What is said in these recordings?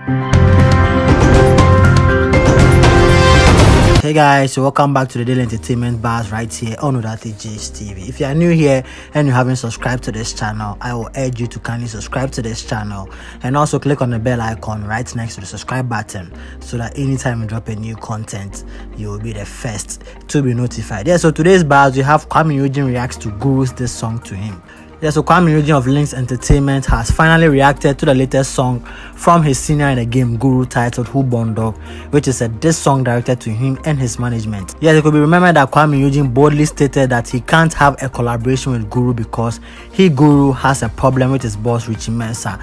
Hey guys, so welcome back to the Daily Entertainment Bars right here on Odatij's TV. If you are new here and you haven't subscribed to this channel, I will urge you to kindly subscribe to this channel and also click on the bell icon right next to the subscribe button so that anytime we drop a new content, you will be the first to be notified. Yeah, so today's bars we have Kuami Eugene reacts to Guru's this song to him. Yeah, so Kuami Eugene of Lynx Entertainment has finally reacted to the latest song from his senior in the game, Guru, titled Who Born Dog, which is a diss song directed to him and his management. Yeah, it could be remembered that Kuami Eugene boldly stated that he can't have a collaboration with Guru because Guru has a problem with his boss Richie Mensah.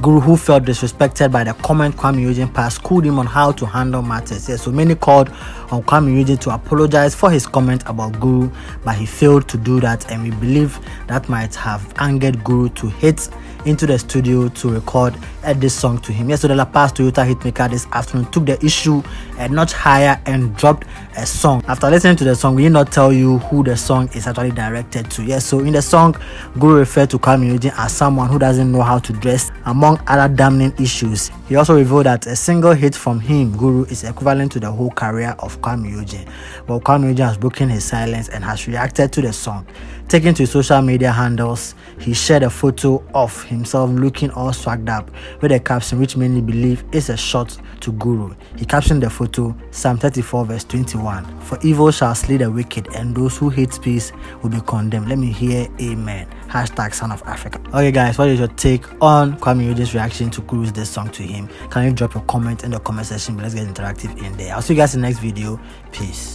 Guru, who felt disrespected by the comment Kuami Eugene passed, schooled him on how to handle matters. Yeah, so many called on Kuami Eugene to apologize for his comment about Guru, but he failed to do that, and we believe that might have angered Guru to hit into the studio to record this song to him. Yes, so the La Paz Toyota hitmaker this afternoon took the issue a notch higher and dropped a song. After listening to the song, we did not tell you who the song is actually directed to. Yes, so in the song, Guru referred to Kuami Eugene as someone who doesn't know how to dress, among other damning issues. He also revealed that a single hit from him, Guru, is equivalent to the whole career of Kuami Eugene. But Kuami Eugene has broken his silence and has reacted to the song. Taken to his social media handles, he shared a photo of himself looking all swagged up with a caption which many believe is a shot to Guru. He captioned the photo, Psalm 34 verse 21, "For evil shall slay the wicked, and those who hate peace will be condemned." Let me hear amen. Hashtag Son of Africa. Okay guys, what is your take on Kuami Eugene's reaction to Guru's this song to him? Can you drop a comment in the comment section? Let's get interactive in there. I'll see you guys in the next video. Peace.